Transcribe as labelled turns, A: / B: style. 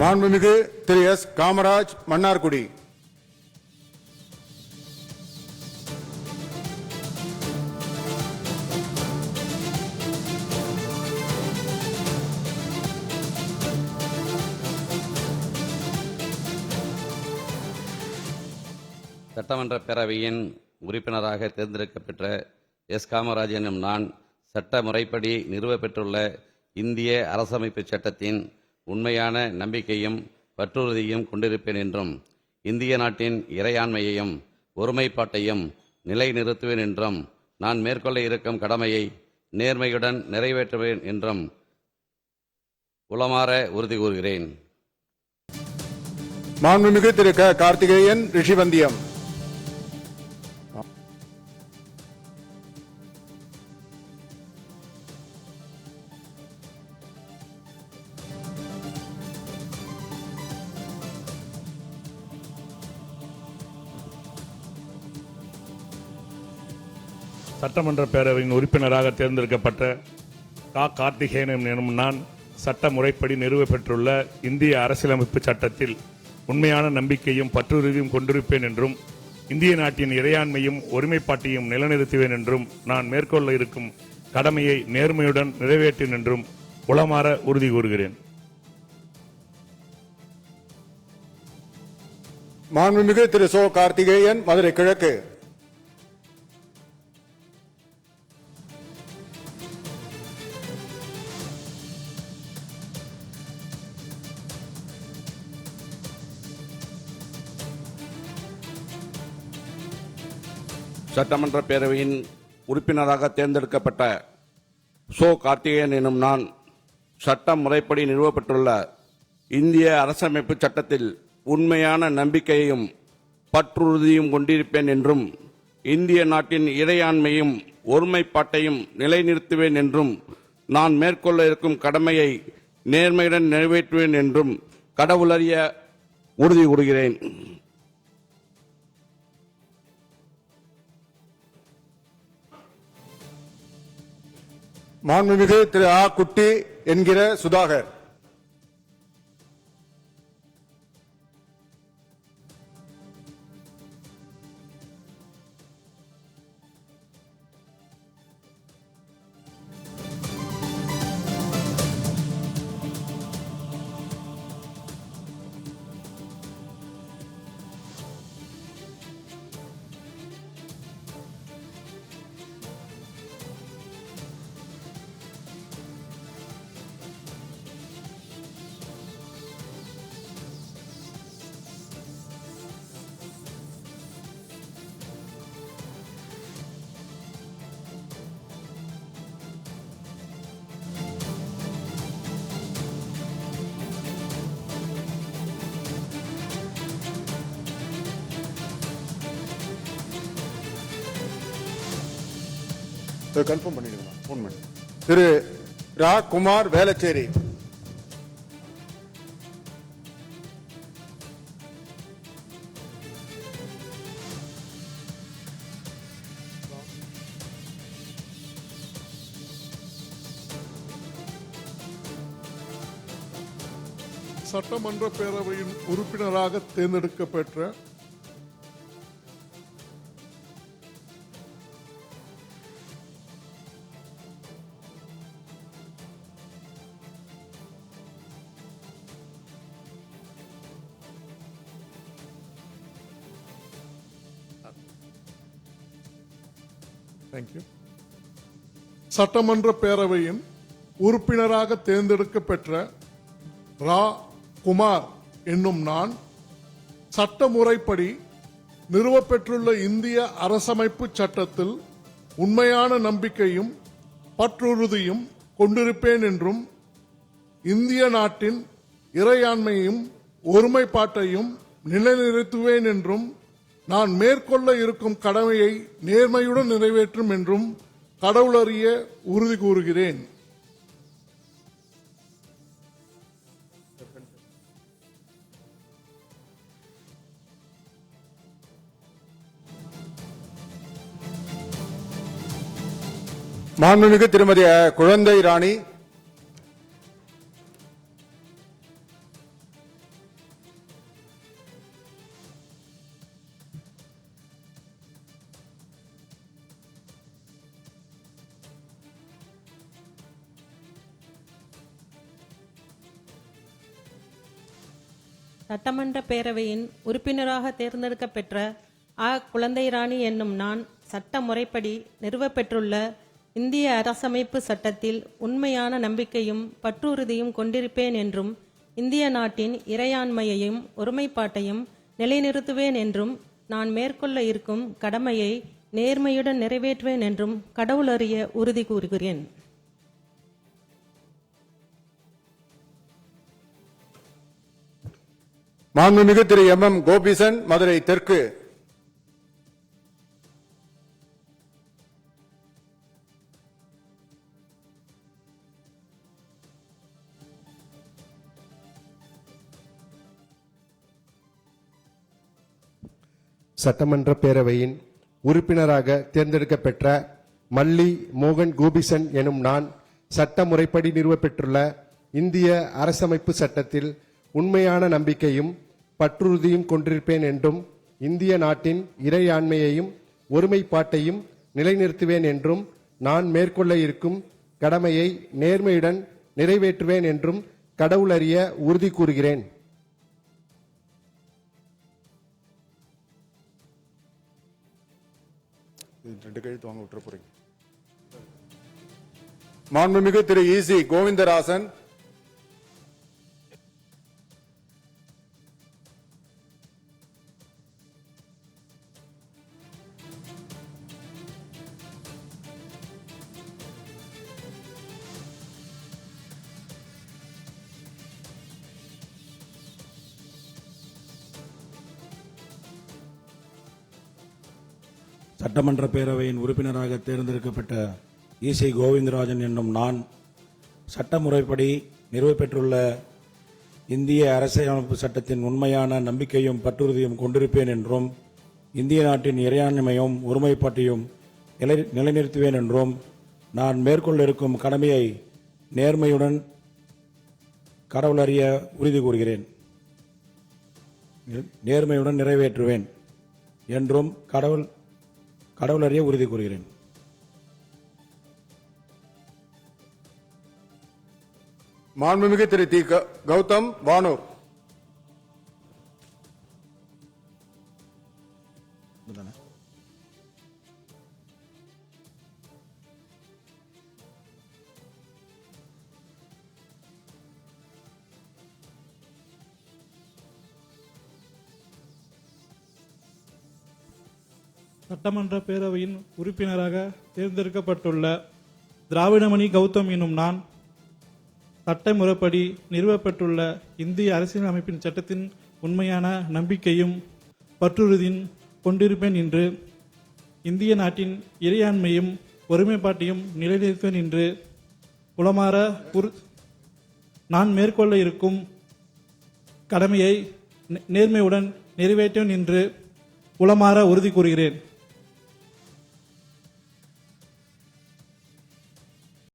A: மாண்புமிகு திரு எஸ் காமராஜ், மன்னார்குடி.
B: சட்டமன்ற பேரவையின் உறுப்பினராக தேர்ந்தெடுக்கப்பெற்ற எஸ் காமராஜ் எனும் நான் சட்ட முறைப்படி நிறுவப்பெற்றுள்ள இந்திய அரசமைப்பு சட்டத்தின் உண்மையான நம்பிக்கையும் பற்றுறுதியும் கொண்டிருப்பேன் என்றும் இந்திய நாட்டின் இறையாண்மையையும் ஒருமைப்பாட்டையும் நிலைநிறுத்துவேன் என்றும் நான் மேற்கொள்ள இருக்கும் கடமையை நேர்மையுடன் நிறைவேற்றுவேன் என்றும் உளமாற உறுதி கூறுகிறேன்.
A: மாண்புமிகு திரு க கார்த்திகேயன், ரிஷிவந்தியம்.
C: சட்டமன்ற பேரவையின் உறுப்பினராக தேர்ந்தெடுக்கப்பட்ட கா கார்த்திகேயன் எனும் நான் சட்ட முறைப்படி நிறுவப்பெற்றுள்ள இந்திய அரசியலமைப்பு சட்டத்தில் உண்மையான நம்பிக்கையும் பற்றுறுதியும் கொண்டிருப்பேன் என்றும் இந்திய நாட்டின் இறையாண்மையும் ஒருமைப்பாட்டையும் நிலைநிறுத்துவேன் என்றும் நான் மேற்கொள்ள இருக்கும் கடமையை நேர்மையுடன் நிறைவேற்றேன் என்றும் உளமாற உறுதி கூறுகிறேன்.
A: மாண்புமிகு திரு சோ கார்த்திகேயன், மதுரை கிழக்கு.
D: சட்டமன்ற பேரவையின் உறுப்பினராக தேர்ந்தெடுக்கப்பட்ட சோ கார்த்திகேயன் எனும் நான் சட்ட முறைப்படி நிறுவப்பட்டுள்ள இந்திய அரசமைப்பு சட்டத்தில் உண்மையான நம்பிக்கையையும் பற்றுறுதியும் கொண்டிருப்பேன் என்றும் இந்திய நாட்டின் இறையாண்மையும் ஒருமைப்பாட்டையும் நிலைநிறுத்துவேன் என்றும் நான் மேற்கொள்ள இருக்கும் கடமையை நேர்மையுடன் நிறைவேற்றுவேன் என்றும் கடவுளறிய உறுதி கூறுகிறேன்.
A: மாண்புமிகு திரு ஆ குட்டி என்கிற சுதாகர். கன்ஃபார்ம் பண்ணிடுங்க, போன் பண்ணி. திரு ரா குமார், வேளச்சேரி.
E: சட்டமன்ற பேரவையின் உறுப்பினராக தேர்ந்தெடுக்கப்பெற்ற சட்டமன்ற பேரவையின் உறுப்பினராக தேர்ந்தெடுக்கப்பெற்ற ரா குமார் என்னும் நான் சட்ட முறைப்படி நிறுவப்பெற்றுள்ள இந்திய அரசமைப்பு சட்டத்தில் உண்மையான நம்பிக்கையும் பற்றுறுதியும் கொண்டிருப்பேன் என்றும் இந்திய நாட்டின் இறையாண்மையும் ஒருமைப்பாட்டையும் நிலைநிறுத்துவேன் என்றும் நான் மேற்கொள்ள இருக்கும் கடமையை நேர்மையுடன் நிறைவேற்றும் என்றும் கடவுளறிய உறுதி கூறுகிறேன்.
A: மாண்புமிகு திருமதி குழந்தை ராணி.
F: சட்டமன்ற பேரவையின் உறுப்பினராக தேர்ந்தெடுக்கப்பெற்ற ஆ. குழந்தைராணி என்னும் நான் சட்ட முறைப்படி நிறுவப்பெற்றுள்ள இந்திய அரசமைப்பு சட்டத்தில் உண்மையான நம்பிக்கையும் பற்றுறுதியும் கொண்டிருப்பேன் என்றும் இந்திய நாட்டின் இறையாண்மையையும் ஒருமைப்பாட்டையும் நிலைநிறுத்துவேன் என்றும் நான் மேற்கொள்ள இருக்கும் கடமையை நேர்மையுடன் நிறைவேற்றுவேன் என்றும் கடவுளறிய உறுதி கூறுகிறேன்.
A: மாண்புமிகு திரு M.M. கோபீசன், மதுரை தெற்கு.
G: சட்டமன்ற பேரவையின் உறுப்பினராக தேர்ந்தெடுக்கப்பெற்ற மல்லி மோகன் கோபிசன் எனும் நான் சட்ட முறைப்படி நிறுவப்பெற்றுள்ள இந்திய அரசமைப்பு சட்டத்தில் உண்மையான நம்பிக்கையும் பற்றுறுதியும் கொண்டிருப்பேன் என்றும் இந்திய நாட்டின் இறையாண்மையையும் ஒருமைப்பாட்டையும் நிலைநிறுத்துவேன் என்றும் நான் மேற்கொள்ள இருக்கும் கடமையை நேர்மையுடன் நிறைவேற்றுவேன் என்றும் கடவுளறிய உறுதி கூறுகிறேன்.
A: ரெண்டு கழுத்து வாங்க விட்டுற போறீங்க. மாண்புமிகு திரு E.C. கோவிந்தராசன்.
H: சட்டமன்ற பேரவையின் உறுப்பினராக தேர்ந்தெடுக்கப்பட்ட E.C. கோவிந்தராஜன் என்னும் நான் சட்ட முறைப்படி நிறுவப்பெற்றுள்ள இந்திய அரசியலமைப்பு சட்டத்தின் உண்மையான நம்பிக்கையும் பற்றுறுதியும் கொண்டிருப்பேன் என்றும் இந்திய நாட்டின் இறையாண்மையும் ஒருமைப்பாட்டையும் நிலைநிறுத்துவேன் என்றும் நான் மேற்கொள்ள இருக்கும் கடமையை நேர்மையுடன் கடவுளறிய உறுதி கூறுகிறேன். நேர்மையுடன் நிறைவேற்றுவேன் என்றும் கடவுளறிய உறுதி கூறுகிறேன்.
A: மாண்புமிகு திரு தி. கௌதம், வானூர்.
I: சட்டமன்ற பேரவையின் உறுப்பினராக தேர்ந்தெடுக்கப்பட்டுள்ள திராவிடமணி கௌதம் எனும் நான் சட்ட முறைப்படி நிறுவப்பெற்றுள்ள இந்திய அரசியலமைப்பின் சட்டத்தின் உண்மையான நம்பிக்கையும் பற்றுறுதியும் கொண்டிருப்பேன் என்று இந்திய நாட்டின் இறையாண்மையும் ஒருமைப்பாட்டையும் நிலைநிறுத்துவேன் என்று உளமாற நான் மேற்கொள்ள இருக்கும் கடமையை நேர்மையுடன் நிறைவேற்றுவேன் என்று உளமாற உறுதி கூறுகிறேன்.